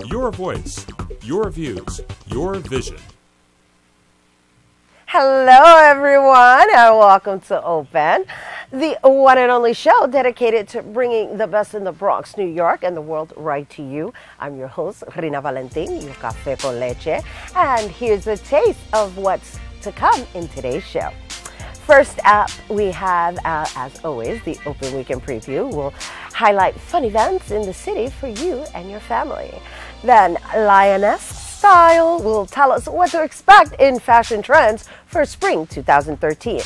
Your voice, your views, your vision. Hello, everyone, and welcome to Open, the one and only show dedicated to bringing the best in the Bronx, New York, and the world right to you. I'm your host, Rina Valentin, your café con leche, and here's a taste of what's to come in today's show. First up, we have, as always, the Open Weekend Preview. We'll highlight fun events in the city for you and your family. Then, Lioness Style will tell us what to expect in fashion trends for spring 2013.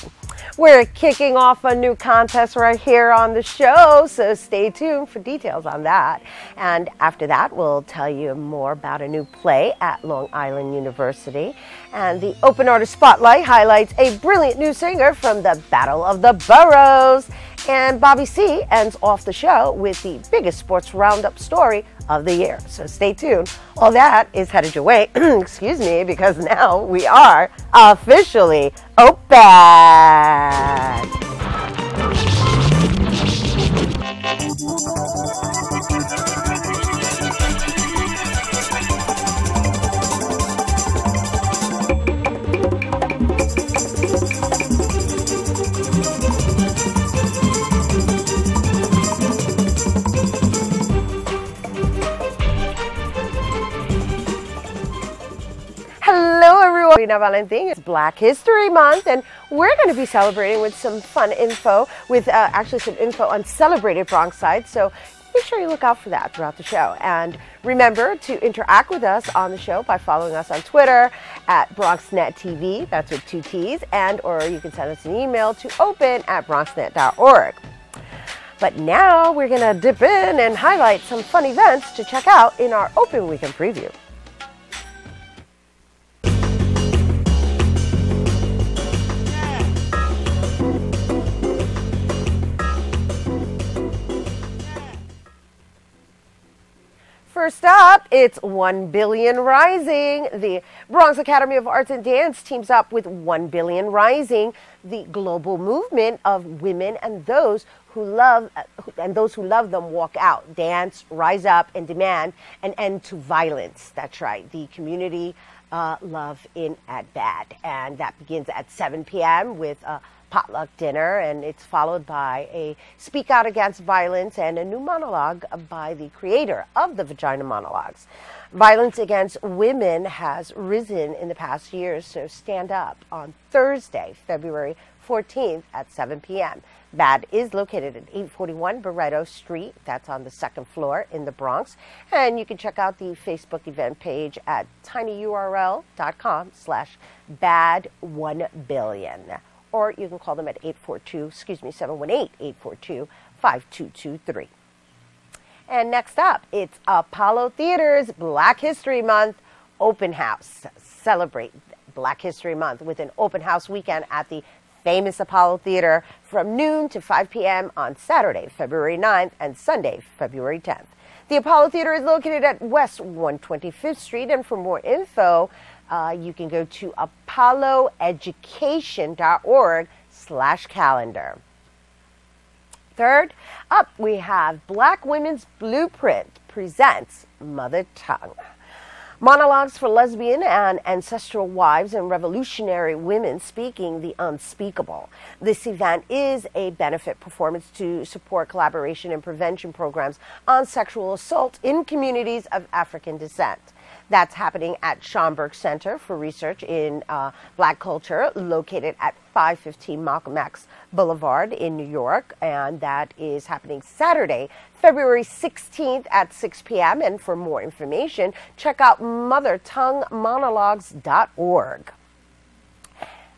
We're kicking off a new contest right here on the show, so stay tuned for details on that. And after that, we'll tell you more about a new play at Long Island University. And the Open Artist Spotlight highlights a brilliant new singer from the Battle of the Boroughs. And Bobby C ends off the show with the biggest sports roundup story of the year. So stay tuned. All that is headed your way, excuse me, because now we are officially open. Hello everyone, Rina Valentin. It's Black History Month and we're going to be celebrating with some fun info, with actually some info on celebrated Bronx sites, so make sure you look out for that throughout the show. And remember to interact with us on the show by following us on Twitter at BronxNetTV, that's with 2 T's, and or you can send us an email to open@bronxnet.org. But now we're going to dip in and highlight some fun events to check out in our Open Weekend Preview. First up, it's 1 Billion Rising. The Bronx Academy of Arts and Dance teams up with 1 Billion Rising, the global movement of women and those who love them walk out, dance, rise up, and demand an end to violence. That's right, the community love in at BAD, and that begins at 7 p.m. with a potluck dinner, and it's followed by a Speak Out Against Violence and a new monologue by the creator of the Vagina Monologues. Violence against women has risen in the past years, so stand up on Thursday, February 14th at 7 p.m. BAD is located at 841 Barretto Street. That's on the second floor in the Bronx. And you can check out the Facebook event page at tinyurl.com/BAD1billion. Or you can call them at 718-842-5223. And next up, it's Apollo Theater's Black History Month Open House. Celebrate Black History Month with an open house weekend at the famous Apollo Theater from noon to 5 p.m. on Saturday, February 9th and Sunday, February 10th. The Apollo Theater is located at West 125th Street, and for more info, you can go to apolloeducation.org/calendar. Third up, we have Black Women's Blueprint presents Mother Tongue. Monologues for lesbian and ancestral wives and revolutionary women speaking the unspeakable. This event is a benefit performance to support collaboration and prevention programs on sexual assault in communities of African descent. That's happening at Schomburg Center for Research in Black Culture, located at 515 Malcolm X Boulevard in New York, and that is happening Saturday, February 16th at 6 p.m. And for more information, check out mothertonguemonologues.org.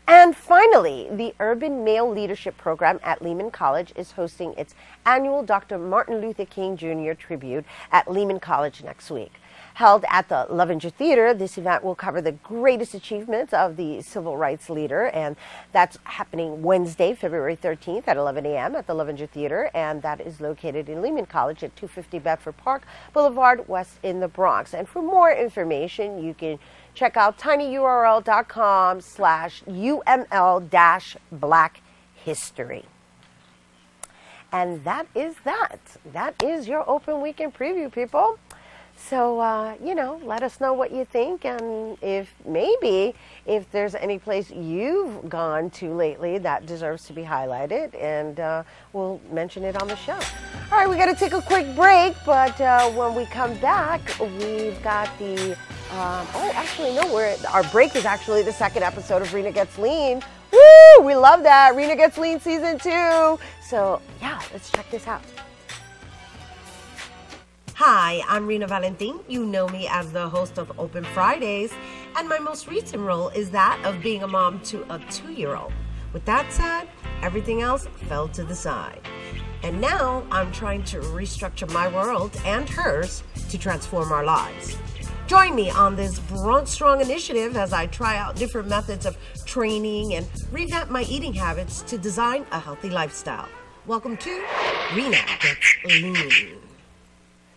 And finally, the Urban Male Leadership Program at Lehman College is hosting its annual Dr. Martin Luther King Jr. tribute at Lehman College next week. Held at the Lovinger Theater, this event will cover the greatest achievements of the civil rights leader, and that's happening Wednesday, February 13th at 11 a.m. at the Lovinger Theater, and that is located in Lehman College at 250 Bedford Park Boulevard West in the Bronx. And for more information, you can check out tinyurl.com/UML-Black History. And that is that. That is your Open Weekend Preview, people. So, let us know what you think, and if there's any place you've gone to lately that deserves to be highlighted, and we'll mention it on the show. All right, we got to take a quick break, but when we come back, we've got the, our break is actually the second episode of Rena Gets Lean. Woo! We love that. Rena Gets Lean Season 2. So, yeah, let's check this out. Hi, I'm Rena Valentin. You know me as the host of Open Fridays, and my most recent role is that of being a mom to a 2-year-old. With that said, everything else fell to the side. And now I'm trying to restructure my world and hers to transform our lives. Join me on this Bronx Strong initiative as I try out different methods of training and revamp my eating habits to design a healthy lifestyle. Welcome to Rena Gets Lean.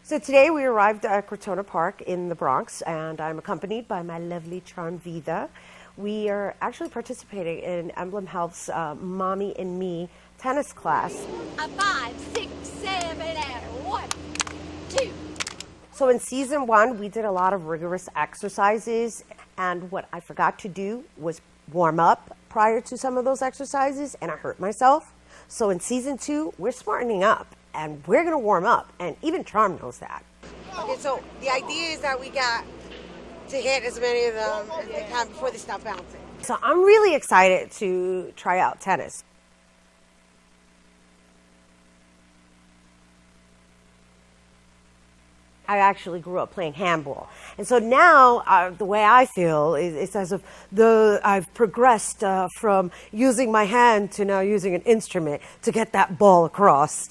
So today we arrived at Crotona Park in the Bronx, and I'm accompanied by my lovely Charm Vida. We are actually participating in Emblem Health's Mommy and Me tennis class. A 5, 6, 7, and 1, 2. So in season 1, we did a lot of rigorous exercises, and what I forgot to do was warm up prior to some of those exercises, and I hurt myself. So in season 2, we're smartening up, and we're gonna warm up, and even Charm knows that. Okay, so the idea is that we got to hit as many of them as they can before they stop bouncing. So I'm really excited to try out tennis. I actually grew up playing handball. And so now the way I feel is it's as if I've progressed from using my hand to now using an instrument to get that ball across.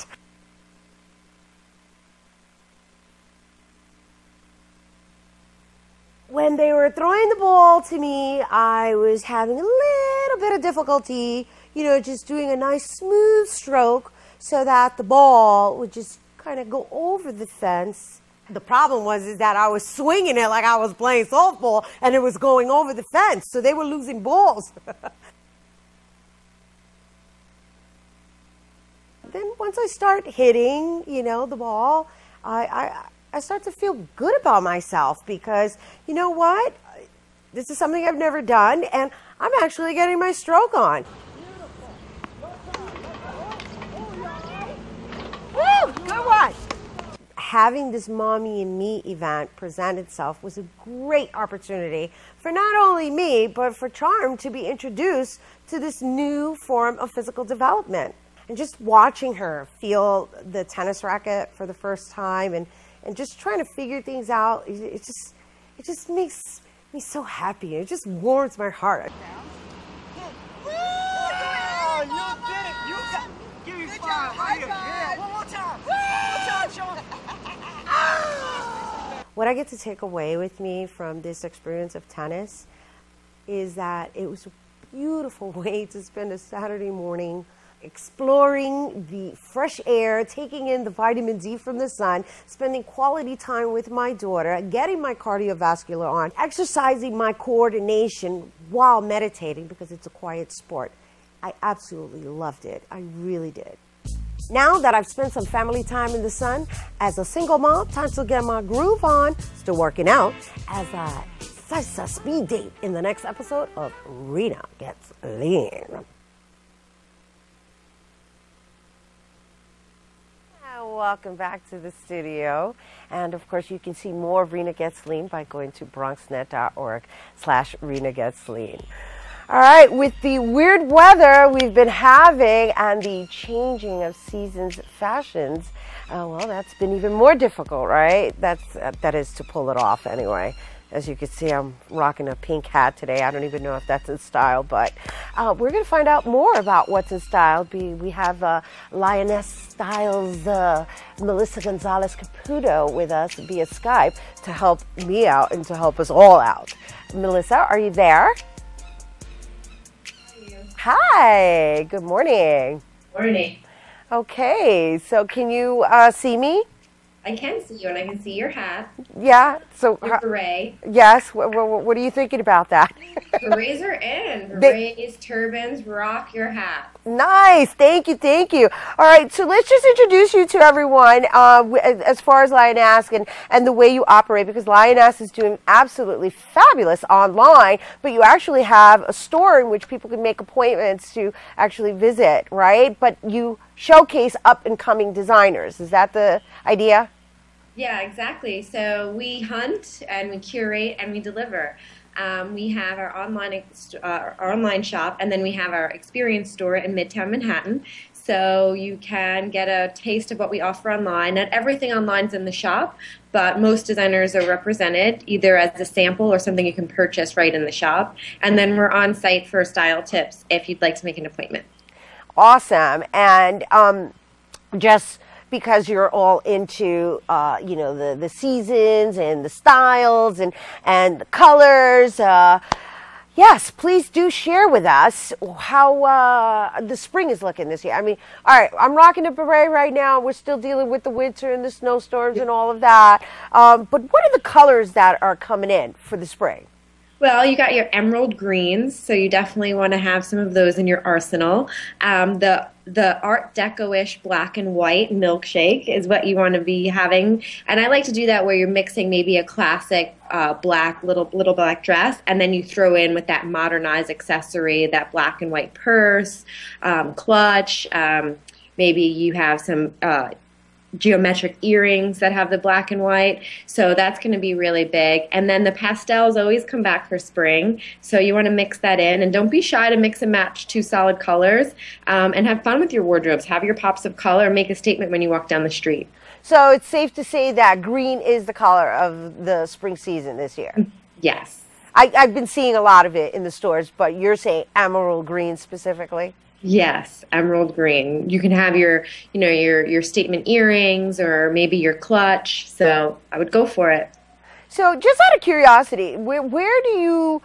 When they were throwing the ball to me, I was having a little bit of difficulty, just doing a nice smooth stroke so that the ball would just kind of go over the fence. The problem was that I was swinging it like I was playing softball, and it was going over the fence, so they were losing balls. Then once I start hitting, the ball, I start to feel good about myself because, you know what? This is something I've never done, and I'm actually getting my stroke on. Woo! Good one! Having this Mommy and Me event present itself was a great opportunity for not only me, but for Charm to be introduced to this new form of physical development. And just watching her feel the tennis racket for the first time and just trying to figure things out, it just makes me so happy. It just warms my heart. Oh, you did it! You got. Give me 5 right here. Yeah, one more time. One more time, Sean. What I get to take away with me from this experience of tennis is that it was a beautiful way to spend a Saturday morning exploring the fresh air, taking in the vitamin D from the sun, spending quality time with my daughter, getting my cardiovascular on, exercising my coordination while meditating because it's a quiet sport. I absolutely loved it. I really did. Now that I've spent some family time in the sun, as a single mom, time to get my groove on, still working out, as a salsa speed date in the next episode of Rena Gets Lean. Welcome back to the studio. And of course, you can see more of Rena Gets Lean by going to bronxnet.org/Rena Gets Lean. All right, with the weird weather we've been having and the changing of seasons fashions, well, that's been even more difficult, right? That is to pull it off anyway. As you can see, I'm rocking a pink hat today. I don't even know if that's in style, but we're going to find out more about what's in style. We have Lioness Styles Melissa Gonzalez Caputo with us via Skype to help me out and to help us all out. Melissa, are you there? Hi, good morning. Morning. Okay, so can you see me? I can see you, and I can see your hat, Yeah. So, your beret. yes. What are you thinking about that? Berets are in. Berets, turbans, rock your hat. Nice. Thank you. Thank you. All right. So let's just introduce you to everyone as far as Lioness and the way you operate, because Lioness is doing absolutely fabulous online, but you actually have a store in which people can make appointments to actually visit, right? But you showcase up and coming designers. Is that the idea? Yeah, exactly. So we hunt and we curate and we deliver. We have our online shop, and then we have our experience store in Midtown Manhattan. So you can get a taste of what we offer online. Not everything online is in the shop, but most designers are represented either as a sample or something you can purchase right in the shop. And then we're on site for style tips if you'd like to make an appointment. Awesome. And just because you're all into the seasons and the styles and the colors, yes, please do share with us how the spring is looking this year. I mean, all right, I'm rocking a beret right now. We're still dealing with the winter and the snowstorms and all of that. But what are the colors that are coming in for the spring? Well, you got your emerald greens, so you definitely want to have some of those in your arsenal. The Art Deco-ish black and white milkshake is what you want to be having, and I like to do that where you're mixing maybe a classic black little black dress, and then you throw in with that modernized accessory, that black and white purse, clutch. Maybe you have some geometric earrings that have the black and white, so that's going to be really big. And then the pastels always come back for spring, so you want to mix that in, and don't be shy to mix and match two solid colors, and have fun with your wardrobes. Have your pops of color, make a statement when you walk down the street. So it's safe to say that green is the color of the spring season this year. Yes. I've been seeing a lot of it in the stores, but you're saying emerald green specifically? Yes, emerald green. You can have your statement earrings or maybe your clutch. So I would go for it. So just out of curiosity, where do you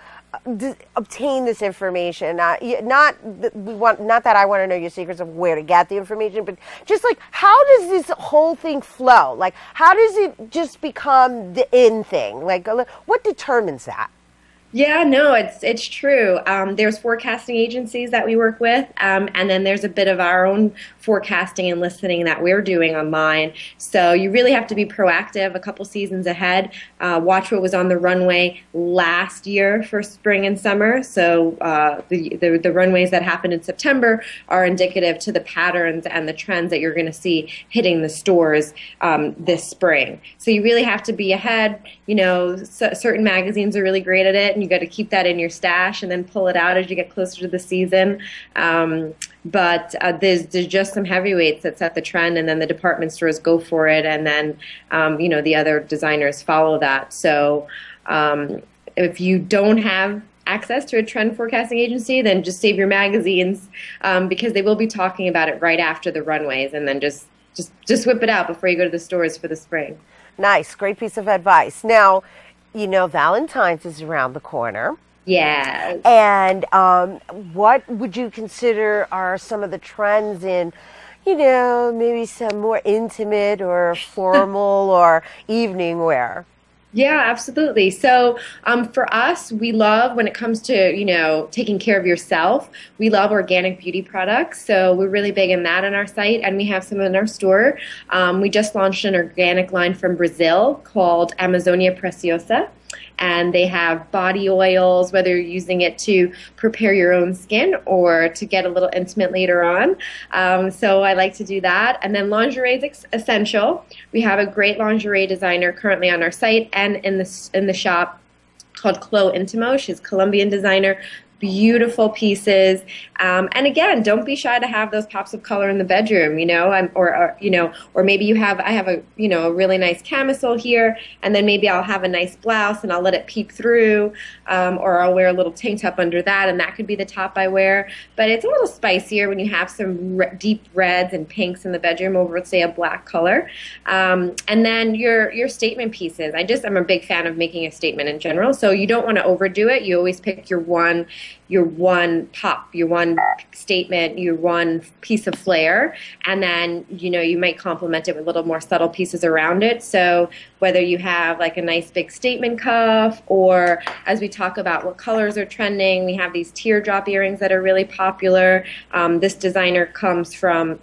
obtain this information? Not that I want to know your secrets of where to get the information, but just like, how does this whole thing flow? Like, how does it just become the in thing? Like, what determines that? Yeah, no, it's true. There's forecasting agencies that we work with, and then there's a bit of our own forecasting and listening that we're doing online. So you really have to be proactive a couple seasons ahead. Watch what was on the runway last year for spring and summer. So the runways that happened in September are indicative to the patterns and the trends that you're going to see hitting the stores this spring. So you really have to be ahead. Certain magazines are really great at it, and you got to keep that in your stash and then pull it out as you get closer to the season. But there's just some heavyweights that set the trend, and then the department stores go for it, and then the other designers follow that. So if you don't have access to a trend forecasting agency, then just save your magazines, because they will be talking about it right after the runways, and then just whip it out before you go to the stores for the spring. Nice, great piece of advice. Now, Valentine's is around the corner. Yeah. And what would you consider are some of the trends in, maybe some more intimate or formal or evening wear? Yeah, absolutely. So for us, we love, when it comes to, taking care of yourself, we love organic beauty products. So we're really big in that on our site, and we have some in our store. We just launched an organic line from Brazil called Amazonia Preciosa. And they have body oils, whether you're using it to prepare your own skin or to get a little intimate later on. So I like to do that. And then lingerie is essential. We have a great lingerie designer currently on our site and in the shop called Chloe Intimo. She's a Colombian designer. Beautiful pieces, and again, don't be shy to have those pops of color in the bedroom. Or maybe I have a really nice camisole here, and then maybe I'll have a nice blouse and I'll let it peek through, or I'll wear a little tank top under that, and that could be the top I wear. But it's a little spicier when you have some deep reds and pinks in the bedroom over, say, a black color. And then your statement pieces. I'm a big fan of making a statement in general, so you don't want to overdo it. You always pick your one your one pop, your one statement, your one piece of flair, and then, you know, you might complement it with little more subtle pieces around it. So whether you have like a nice big statement cuff, or as we talk about what colors are trending, we have these teardrop earrings that are really popular. This designer comes from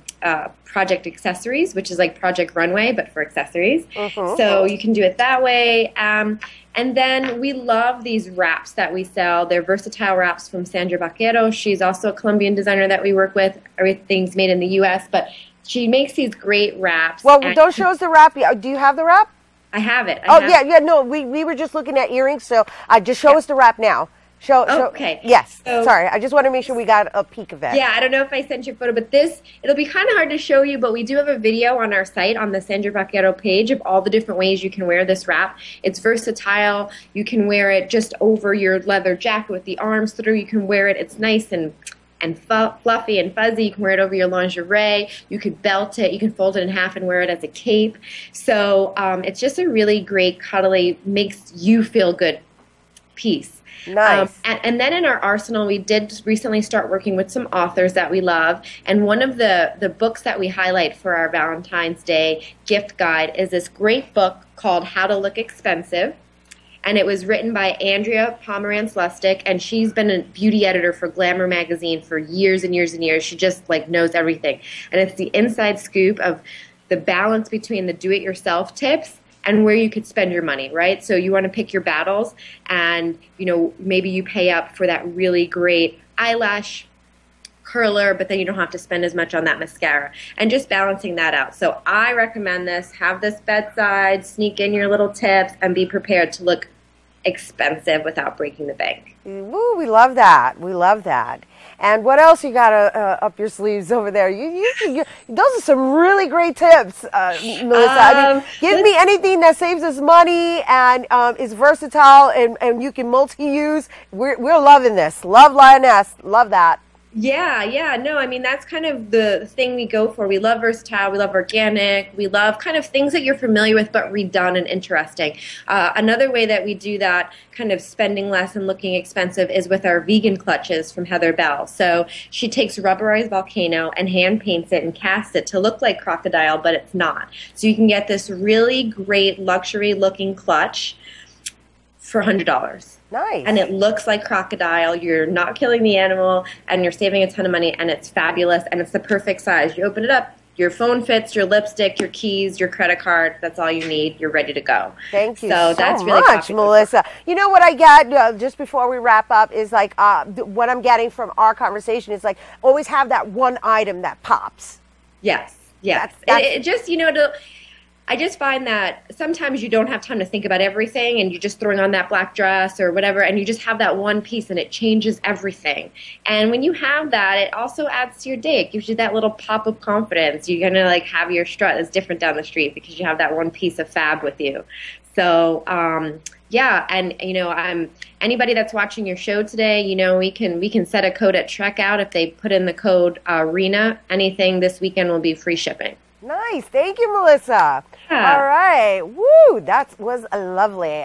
Project Accessories, which is like Project Runway, but for accessories. So you can do it that way. And then we love these wraps that we sell. They're versatile wraps from Sandra Vaquero. She's also a Colombian designer that we work with. Everything's made in the U.S., but she makes these great wraps. Well, don't show us the wrap. Do you have the wrap? I have it. Yeah. No, we were just looking at earrings, so just show us the wrap now. Okay. Yes. So, sorry, I just want to make sure we got a peek of it. Yeah, I don't know if I sent you a photo, but it'll be kind of hard to show you, but we do have a video on our site on the Sandra Vaquero page of all the different ways you can wear this wrap. It's versatile. You can wear it just over your leather jacket with the arms through. You can wear it. It's nice and fluffy and fuzzy. You can wear it over your lingerie. You could belt it. You can fold it in half and wear it as a cape. So it's just a really great, cuddly, makes you feel good piece. Nice. And then in our arsenal, we did recently start working with some authors that we love. And one of the books that we highlight for our Valentine's Day gift guide is this great book called How to Look Expensive. And it was written by Andrea Pomerantz Lustig, and she's been a beauty editor for Glamour magazine for years and years and years. She just like knows everything. And it's the inside scoop of the balance between the do-it-yourself tips and where you could spend your money, right? So you want to pick your battles, and you know, maybe you pay up for that really great eyelash curler, but then you don't have to spend as much on that mascara, and just balancing that out. So I recommend this. Have this bedside, sneak in your little tips, and be prepared to look expensive without breaking the bank. Woo, we love that. We love that. And what else you got up your sleeves over there? Those are some really great tips, Melissa. I mean, give me anything that saves us money and is versatile and you can multi-use. We're loving this. Love Lioness. Love that. Yeah, no, I mean, that's kind of the thing we go for. We love versatile, we love organic, we love kind of things that you're familiar with but redone and interesting. Another way that we do that, kind of spending less and looking expensive, is with our vegan clutches from Heather Bell. So she takes rubberized volcano and hand paints it and casts it to look like crocodile, but it's not. So you can get this really great luxury looking clutch for $100. Nice. And it looks like crocodile. You're not killing the animal, and you're saving a ton of money, and it's fabulous, and it's the perfect size. You open it up, your phone fits, your lipstick, your keys, your credit card. That's all you need. You're ready to go. Thank you so that's really much, Melissa. You know what I get just before we wrap up is like what I'm getting from our conversation is like always have that one item that pops. Yes. That's it just, you know, I just find that sometimes you don't have time to think about everything, and you're just throwing on that black dress or whatever, and you just have that one piece, and it changes everything. And when you have that, it also adds to your day. It gives you that little pop of confidence. You're going to like have your strut that's different down the street because you have that one piece of fab with you. So, yeah, and you know, anybody that's watching your show today, you know, we can set a code at checkout. If they put in the code RENA, anything this weekend will be free shipping. Nice. Thank you, Melissa. Yeah. All right. Woo. That was lovely.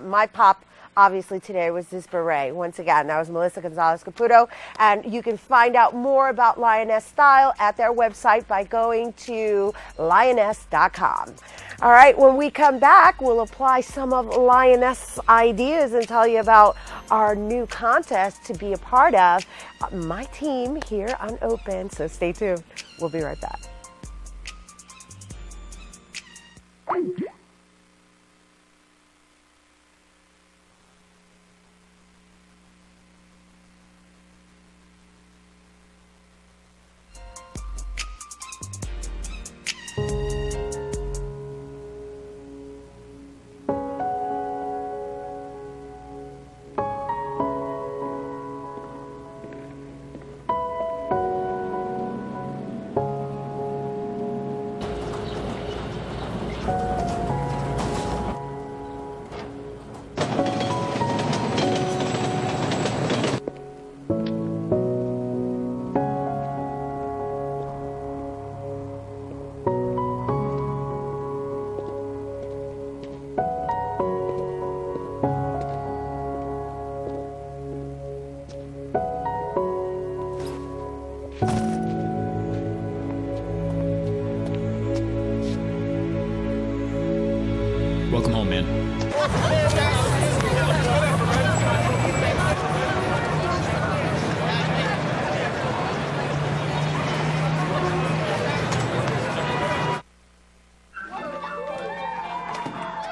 My pop, obviously, today was this beret. Once again, that was Melissa Gonzalez Caputo. And you can find out more about Lioness Style at their website by going to lioness.com. All right. When we come back, we'll apply some of Lioness ideas and tell you about our new contest to be a part of. My team here on Open. So stay tuned. We'll be right back.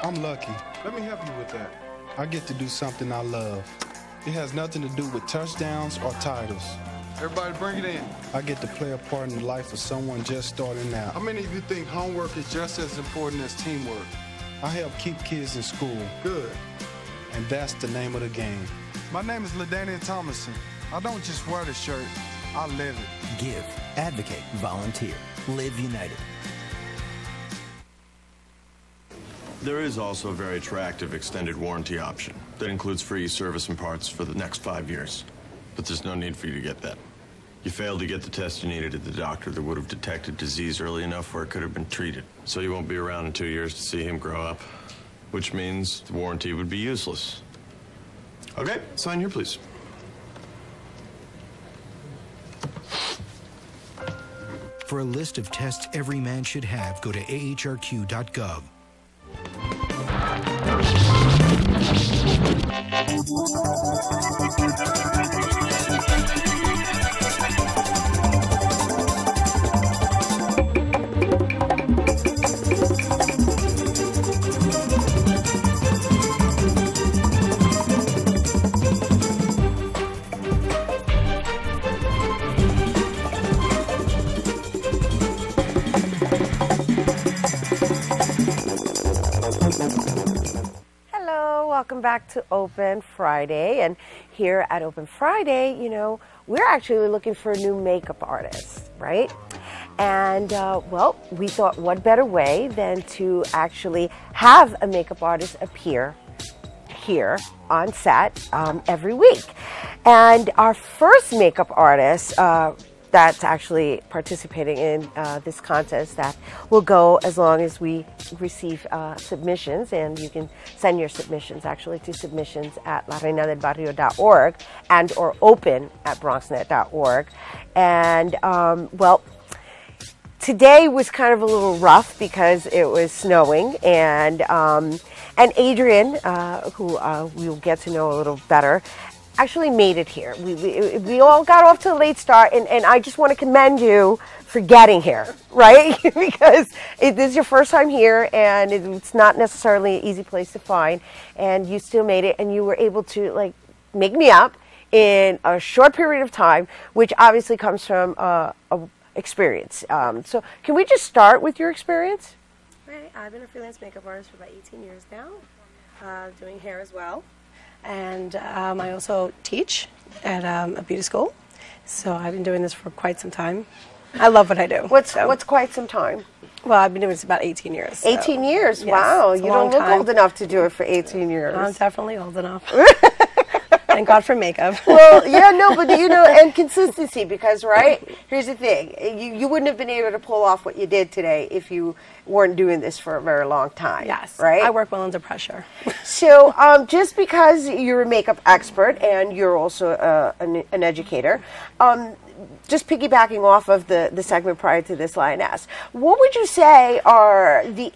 I'm lucky. Let me help you with that. I get to do something I love. It has nothing to do with touchdowns or titles. Everybody bring it in. I get to play a part in the life of someone just starting out. How many of you think homework is just as important as teamwork? I help keep kids in school. Good. And that's the name of the game. My name is LaDainian Thomason. I don't just wear the shirt, I live it. Give, advocate, volunteer. Live United. There is also a very attractive extended warranty option that includes free service and parts for the next 5 years. But there's no need for you to get that. You failed to get the test you needed at the doctor that would have detected disease early enough where it could have been treated. So you won't be around in 2 years to see him grow up, which means the warranty would be useless. Okay, sign here, please. For a list of tests every man should have, go to ahrq.gov. Welcome back to Open Friday. And here at Open Friday, you know, we're actually looking for a new makeup artist, right? And well, we thought what better way than to actually have a makeup artist appear here on set every week. And our first makeup artist that's actually participating in this contest that will go as long as we receive submissions, and you can send your submissions actually to submissions at lareinadelbarrio.org and or open@bronxnet.org. And well, today was kind of a little rough because it was snowing, and Adrian, who we'll get to know a little better, actually made it here. We all got off to a late start, and I just want to commend you for getting here, right? Because this is your first time here, and it's not necessarily an easy place to find, and you still made it, and you were able to like make me up in a short period of time, which obviously comes from experience. So can we just start with your experience? Right. I've been a freelance makeup artist for about 18 years now, doing hair as well. And I also teach at a beauty school, so I've been doing this for quite some time. I love what I do. What's quite some time? Well, I've been doing this about 18 years. So. 18 years? Yes, wow, you don't look time. Old enough to do it for 18 years. I'm definitely old enough. Thank God for makeup. Well, yeah, no, but you know, and consistency, because, right, here's the thing. You wouldn't have been able to pull off what you did today if you weren't doing this for a very long time. Yes. Right? I work well under pressure. So just because you're a makeup expert and you're also an educator, just piggybacking off of the segment prior to this, Lioness, what would you say are the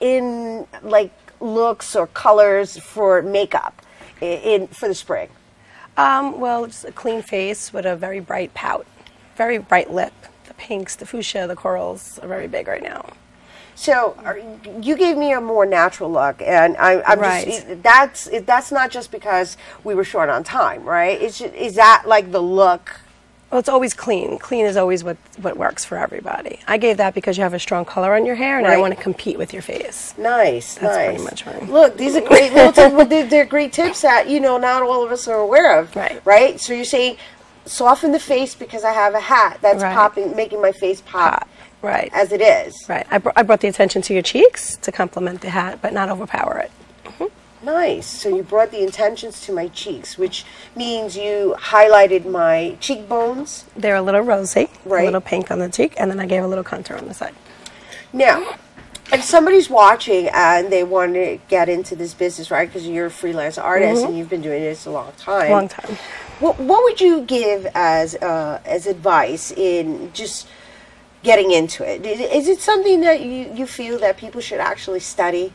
looks or colors for makeup for the spring? Well, just a clean face with a very bright pout, very bright lip. The pinks, the fuchsia, the corals are very big right now. So you gave me a more natural look, and I'm right. That's not just because we were short on time, right? Is that like the look? Well, it's always clean. Clean is always what works for everybody. I gave that because you have a strong color on your hair, and I don't want to compete with your face. Nice, That's nice. pretty much mine. Look, these are great little tips. They're great tips that, you know, not all of us are aware of. Right. Right? So you're saying soften the face because I have a hat that's popping, making my face pop. Right. As it is. Right. I brought the attention to your cheeks to complement the hat, but not overpower it. Nice. So you brought the intentions to my cheeks, which means you highlighted my cheekbones. They're a little rosy, right. A little pink on the cheek, and then I gave a little contour on the side. Now, if somebody's watching and they want to get into this business, right, because you're a freelance artist and you've been doing this a long time. Long time. What would you give as advice in just getting into it? Is it something that you feel that people should actually study?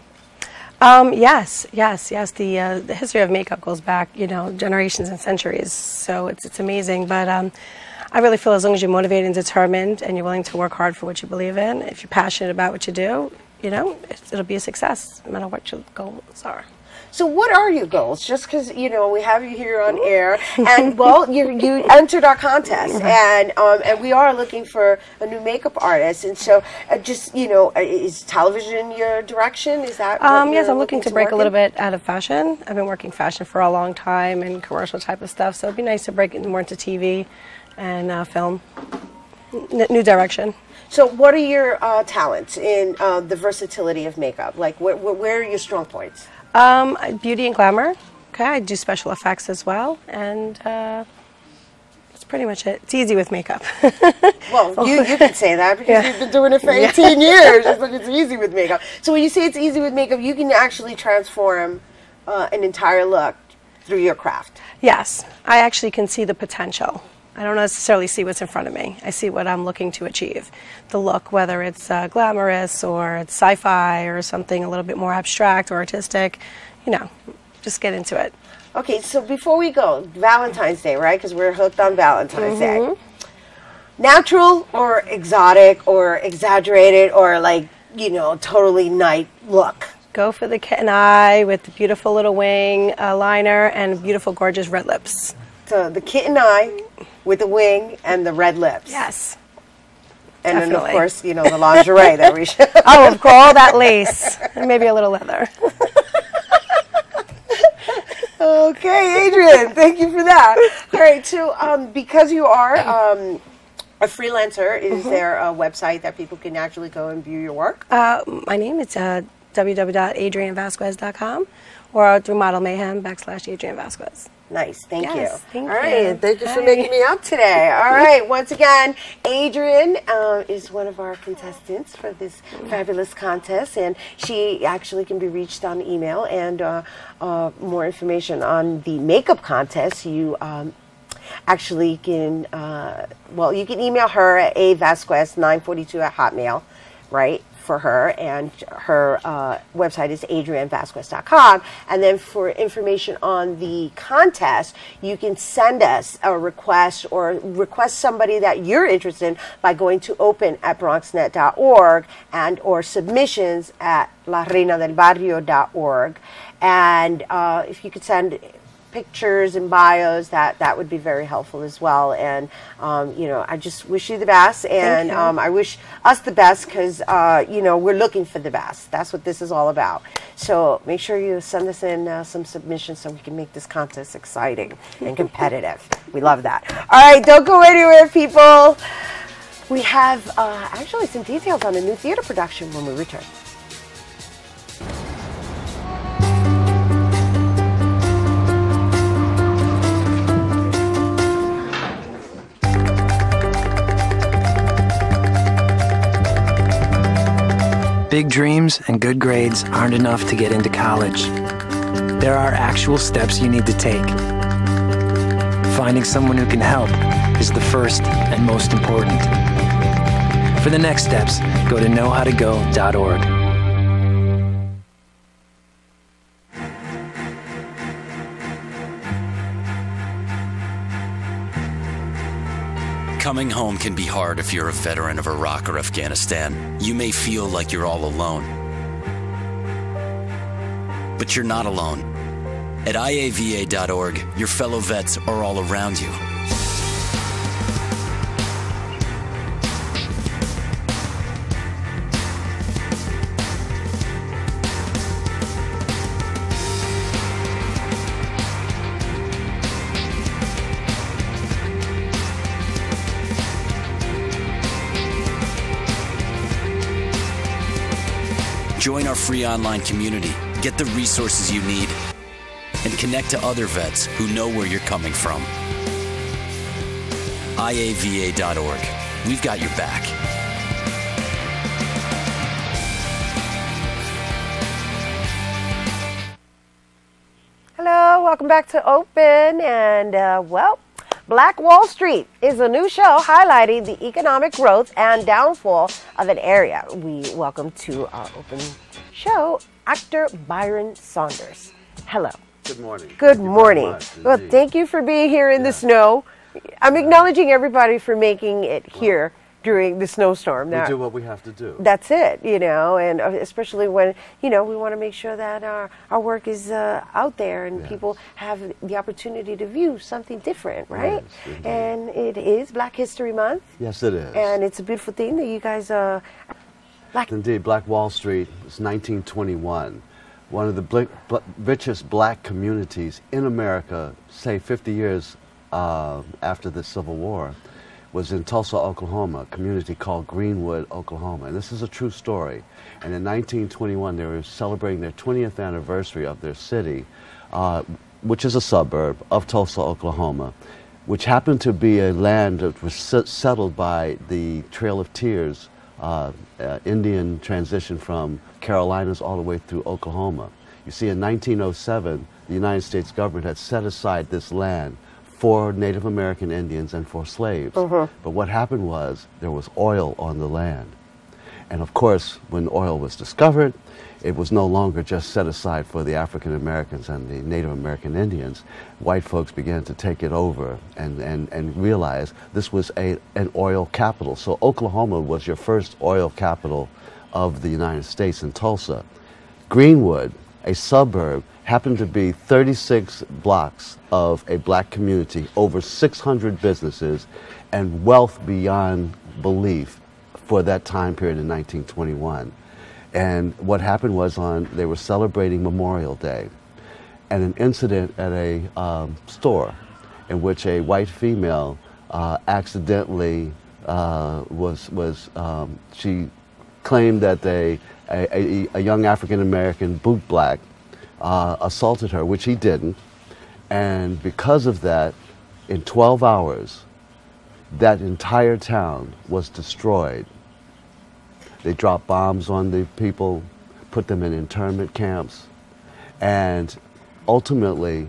Yes. The history of makeup goes back, generations and centuries. So it's amazing. But I really feel as long as you're motivated and determined and you're willing to work hard for what you believe in, if you're passionate about what you do, it'll be a success no matter what your goals are. So what are your goals? Just because, we have you here on air, and, well, you entered our contest, and we are looking for a new makeup artist, and so is television your direction? Is that yes, I'm looking to break a little bit out of fashion. I've been working fashion for a long time and commercial type of stuff, so it'd be nice to break more into TV and film. New direction. So what are your talents in the versatility of makeup? Like, where are your strong points? Beauty and glamour. Okay, I do special effects as well, and that's pretty much it. It's easy with makeup. Well, you can say that because you've been doing it for 18 years. It's like it's easy with makeup. So when you say it's easy with makeup, you can actually transform an entire look through your craft. Yes, I actually can see the potential. I don't necessarily see what's in front of me. I see what I'm looking to achieve. The look, whether it's glamorous or it's sci-fi or something a little bit more abstract or artistic, just get into it. Okay, so before we go, Valentine's Day, right? Because we're hooked on Valentine's Day. Natural or exotic or exaggerated or totally night look? Go for the kitten eye with the beautiful little wing liner and beautiful, gorgeous red lips. So the kitten eye with the wing and the red lips. Yes. And then, of course, the lingerie that we should. Oh, of course, all that lace. And maybe a little leather. Okay, Adrienne, thank you for that. All right, so because you are a freelancer, is there a website that people can actually go and view your work? My name is www.adriennevasquez.com or through Model Mayhem /Adrienne Vasquez. Nice, thank you. Thank All right, thank you for making me up today. All right, once again, Adrienne is one of our contestants for this fabulous contest, and she actually can be reached on email. And more information on the makeup contest, you actually can, you can email her at avasquez942@hotmail, right? For her, and her website is adriennevasquez.com. And then for information on the contest, you can send us a request or request somebody that you're interested in by going to open@bronxnet.org and or submissions at lareinadelbarrio.org. And if you could send pictures and bios, that would be very helpful as well. And I just wish you the best, and I wish us the best because we're looking for the best. That's what this is all about. So make sure you send us in some submissions so we can make this contest exciting and competitive. We love that. All right, don't go anywhere, people. We have actually some details on a new theater production when we return. Big dreams and good grades aren't enough to get into college. There are actual steps you need to take. Finding someone who can help is the first and most important. For the next steps, go to knowhowtogo.org. Coming home can be hard if you're a veteran of Iraq or Afghanistan. You may feel like you're all alone. But you're not alone. At IAVA.org, your fellow vets are all around you. Join our free online community, get the resources you need, and connect to other vets who know where you're coming from. IAVA.org. We've got your back. Hello, welcome back to Open, and Black Wall Street is a new show highlighting the economic growth and downfall of an area. We welcome to our Open show actor Byron Saunders. Hello. Good morning. Good morning. Well, thank you for being here in the snow. I'm acknowledging everybody for making it here during the snowstorm. We do what we have to do. That's it, you know, and especially when, you know, we want to make sure that our work is out there and people have the opportunity to view something different, right? Yes, and it is Black History Month. Yes, it is. And it's a beautiful thing that you guys... Indeed, Black Wall Street is 1921. One of the richest black communities in America, say 50 years after the Civil War, was in Tulsa, Oklahoma, a community called Greenwood, Oklahoma. And this is a true story. And in 1921, they were celebrating their 20th anniversary of their city, which is a suburb of Tulsa, Oklahoma, which happened to be a land that was settled by the Trail of Tears, Indian transition from Carolinas all the way through Oklahoma. You see, in 1907, the United States government had set aside this land for Native American Indians and for slaves. But what happened was there was oil on the land. And of course, when oil was discovered, it was no longer just set aside for the African Americans and the Native American Indians. White folks began to take it over and realize this was an oil capital. So Oklahoma was your first oil capital of the United States in Tulsa. Greenwood, a suburb, happened to be 36 blocks of a black community, over 600 businesses, and wealth beyond belief for that time period in 1921. And what happened was they were celebrating Memorial Day, and an incident at a store in which a white female accidentally she claimed that a young African American bootblack assaulted her, which he didn't, and because of that, in 12 hours, that entire town was destroyed. They dropped bombs on the people, put them in internment camps, and ultimately,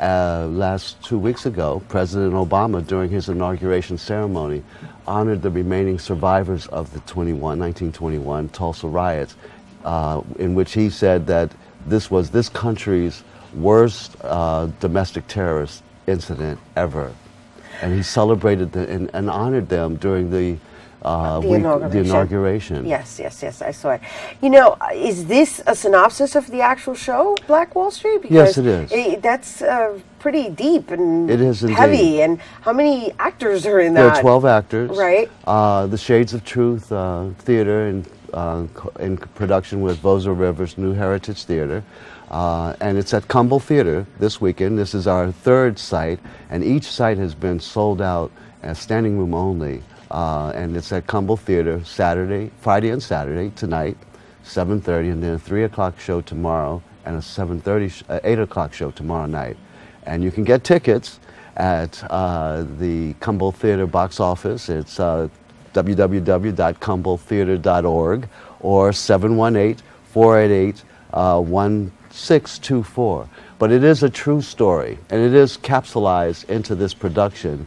last 2 weeks ago, President Obama, during his inauguration ceremony, honored the remaining survivors of the 1921 Tulsa riots, in which he said that this was this country's worst domestic terrorist incident ever. And he celebrated and honored them during the inauguration. Yes, I saw it. You know, is this a synopsis of the actual show, Black Wall Street? Yes, it is. That's pretty deep and it is heavy. And how many actors are in that? There are 12 actors. Right. The Shades of Truth Theater in production with Vosa Rivers New Heritage Theater. And it's at Cumble Theater this weekend. This is our third site, and each site has been sold out as standing room only. And it's at Cumble Theater Friday and Saturday, tonight, 7:30, and then a 3 o'clock show tomorrow, and a 8 o'clock show tomorrow night. And you can get tickets at the Cumble Theater box office. It's www.cumbletheater.org or 718-488-1624. But it is a true story, and it is capsulized into this production.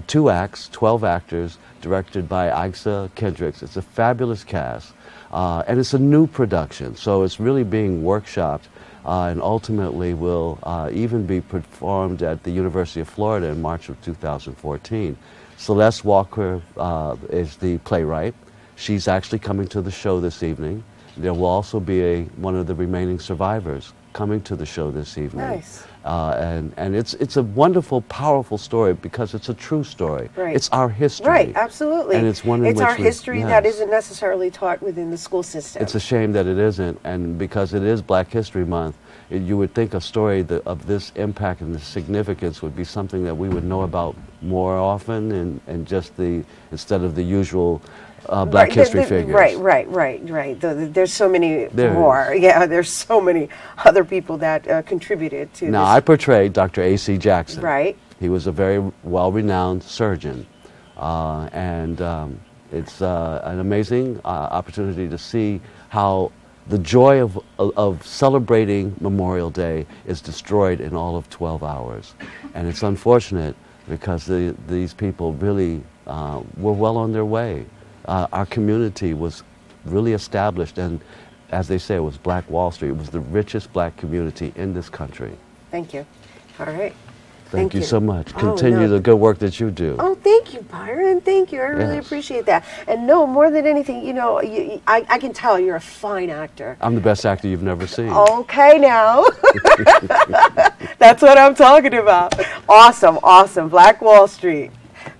2 acts, 12 actors, directed by Aixa Kendricks. It's a fabulous cast, and it's a new production, so it's really being workshopped, and ultimately will even be performed at the University of Florida in March of 2014. Celeste Walker is the playwright. She's actually coming to the show this evening. There will also be one of the remaining survivors coming to the show this evening. Nice. And it's a wonderful, powerful story because it's a true story. Right. It's our history. Right, absolutely. And it's one in it's which our history that isn't necessarily taught within the school system. It's a shame that it isn't, and because it is Black History Month, you would think a story of this impact and the significance would be something that we would know about more often, and just instead of the usual Black history figures. Right. There's so many more. Yeah, there's so many other people that contributed to Now, this. I portrayed Dr. A.C. Jackson. Right. He was a very well-renowned surgeon, and it's an amazing opportunity to see how the joy of celebrating Memorial Day is destroyed in all of 12 hours. And it's unfortunate because these people really were well on their way. Our community was really established, and as they say, it was Black Wall Street. It was the richest black community in this country. Thank you. All right. Thank you so much. Continue the good work that you do. Oh, thank you, Byron. Thank you. I really appreciate that. And no, more than anything, you know, I can tell you're a fine actor. I'm the best actor you've never seen. Okay, now. That's what I'm talking about. Awesome, awesome. Black Wall Street.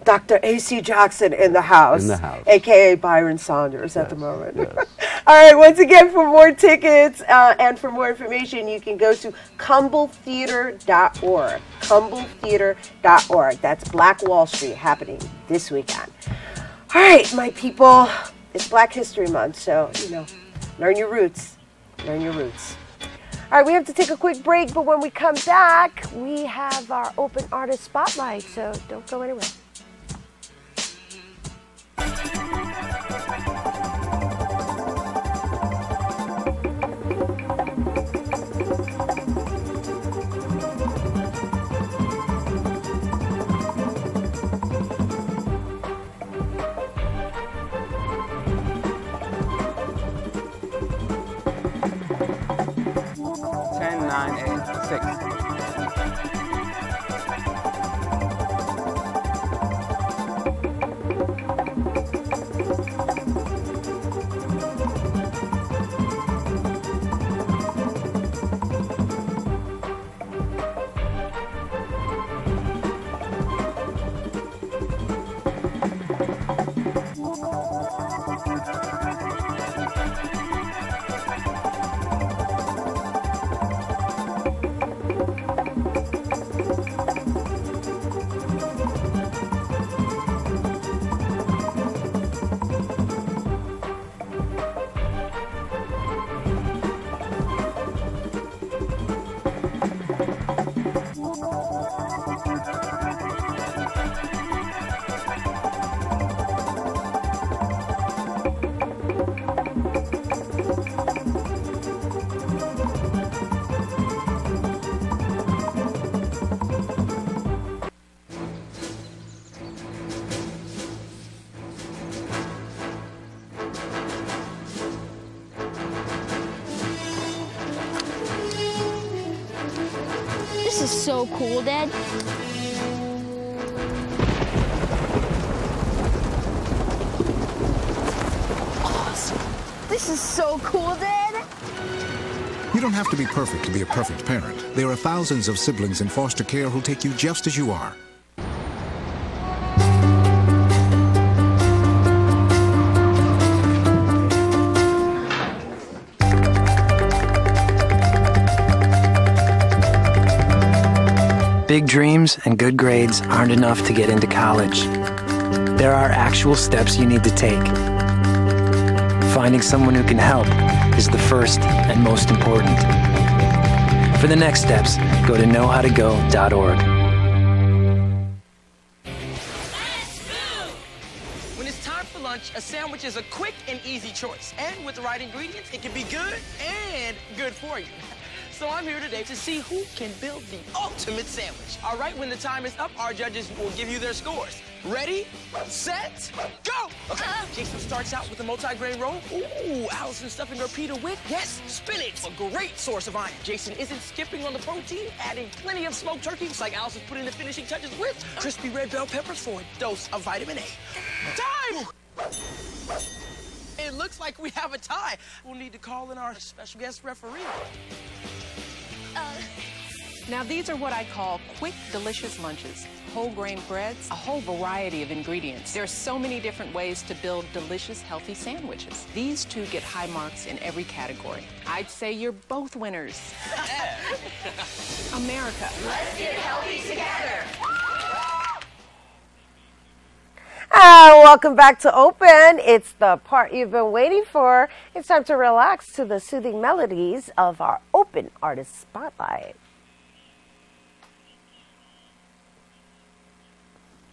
Dr. A.C. Jackson in the house. In the house. A.K.A. Byron Saunders at the moment. Yes. All right, once again, for more tickets and for more information, you can go to CumbleTheater.org. CumbleTheater.org. That's Black Wall Street happening this weekend. All right, my people, it's Black History Month, so, you know, learn your roots. Learn your roots. All right, we have to take a quick break, but when we come back, we have our Open Artist Spotlight, so don't go anywhere. This is so cool, Dad. Awesome. This is so cool, Dad. You don't have to be perfect to be a perfect parent. There are thousands of siblings in foster care who'll take you just as you are. Big dreams and good grades aren't enough to get into college. There are actual steps you need to take. Finding someone who can help is the first and most important. For the next steps, go to knowhowtogo.org. When it's time for lunch, a sandwich is a quick and easy choice. And with the right ingredients, it can be good and good for you. So I'm here today to see who can build the ultimate sandwich. All right, when the time is up, our judges will give you their scores. Ready, set, go! Okay, Jason starts out with a multi-grain roll. Ooh, Allison stuffing her pita with, yes, spinach, a great source of iron. Jason isn't skipping on the protein, adding plenty of smoked turkey, just like Allison's putting the finishing touches with crispy red bell peppers for a dose of vitamin A. Time! It looks like we have a tie. We'll need to call in our special guest referee. Now, these are what I call quick, delicious lunches. Whole grain breads, a whole variety of ingredients. There are so many different ways to build delicious, healthy sandwiches. These two get high marks in every category. I'd say you're both winners. America. Let's get healthy together. Welcome back to Open. It's the part you've been waiting for. It's time to relax to the soothing melodies of our Open Artist Spotlight.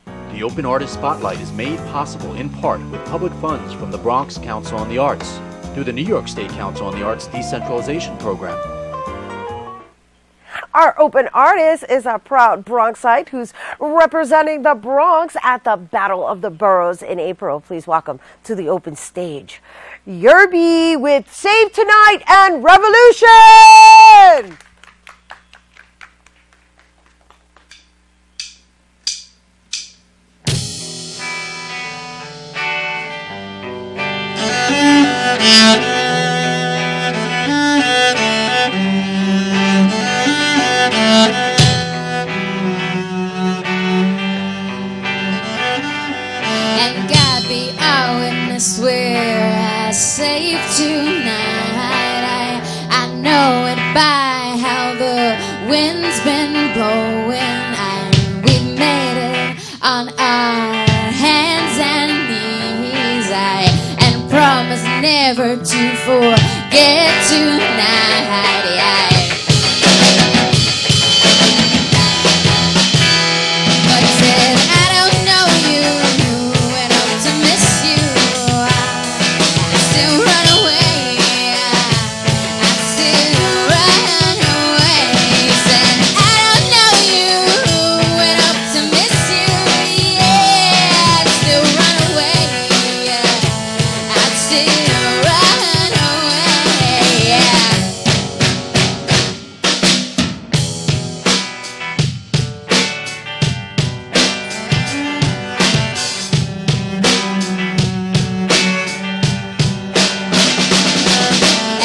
The Open Artist Spotlight is made possible in part with public funds from the Bronx Council on the Arts through the New York State Council on the Arts Decentralization Program. Our open artist is a proud Bronxite who's representing the Bronx at the Battle of the Boroughs in April. Please welcome to the open stage, Yerby with Save Tonight and Revolution! And God be our witness, we're safe tonight. I know it by how the wind's been blowing. We made it on our hands and knees. And promise never to forget tonight. But he said, I don't know you, and hope to miss you. I still run away. I still run away. He said, I don't know you, and hope to miss you. Yeah, I still run away. I still run away. Yeah.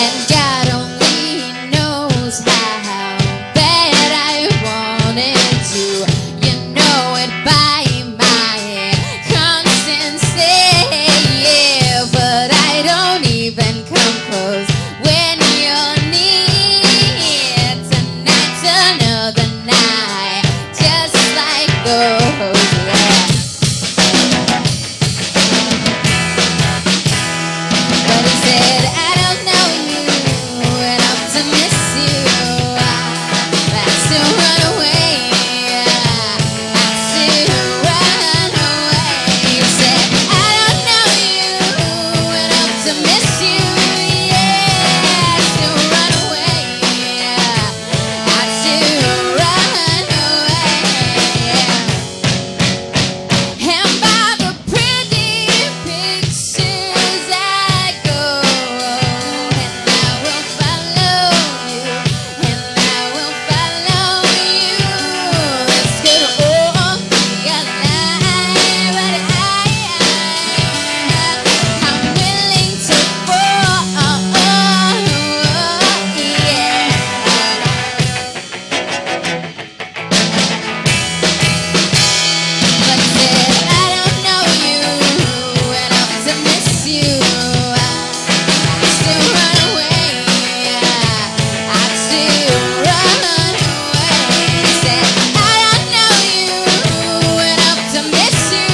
And God only knows how bad I wanted to. You know it by my constancy, yeah. But I don't even come close when you're near. Tonight's another night, just like those, yeah. But he said, I don't know you, and I'm to miss you. I still run away. I still run away. He said, I don't know you, and I'm to miss you. Yeah, I still run away. I still run away. And by the pretty pictures I go, and I will follow you, and I will follow you. This could all be a lie, but I'm willing to fall, yeah. But he said, I don't know you, and I'm to miss you. I still run away. I still run away. He said, I don't know you, and I'm to miss you.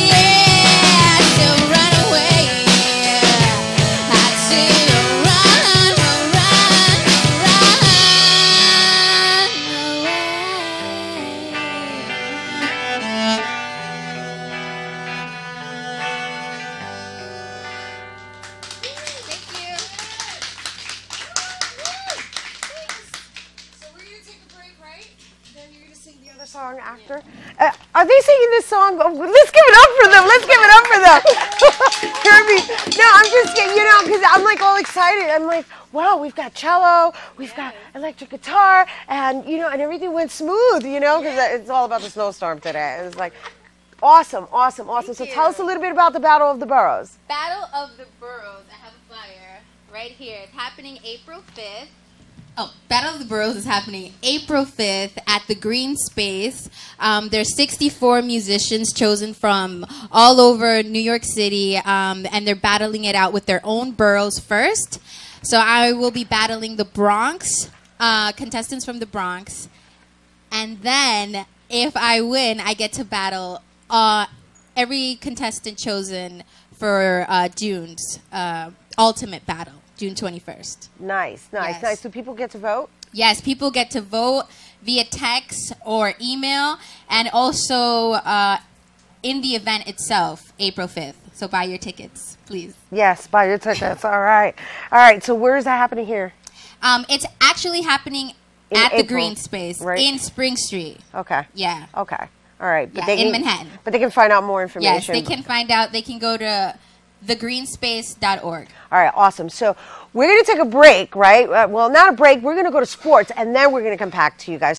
Yeah, I still run away. I still run Song after. Are they singing this song? Oh, let's give it up for them. Let's give it up for them. Yerby. No, I'm just getting, you know, because I'm like all excited. I'm like, wow, we've got cello, we've got electric guitar, and, you know, and everything went smooth, you know, because it's all about the snowstorm today. It's like, awesome, awesome, awesome. So tell us a little bit about the Battle of the Boroughs. Battle of the Boroughs. I have a flyer right here. It's happening April 5th. Oh, Battle of the Boroughs is happening April 5th at the Green Space. There's 64 musicians chosen from all over New York City, and they're battling it out with their own boroughs first. So I will be battling the Bronx, contestants from the Bronx. And then, if I win, I get to battle every contestant chosen for June's ultimate battle. June 21st. Nice, nice, Yes. nice. So people get to vote? Yes, people get to vote via text or email, and also in the event itself, April 5th. So buy your tickets, please. Yes, buy your tickets. All right. All right, so where is that happening here? It's actually happening At the April, Green Space right? in Spring Street. Okay. Yeah. Okay. All right. But Yeah, they in can, Manhattan. But they can find out more information. Yes, they can find out. They can go to thegreenspace.org. All right, awesome. So we're going to take a break, right? Well, not a break. We're going to go to sports, and then we're going to come back to you guys.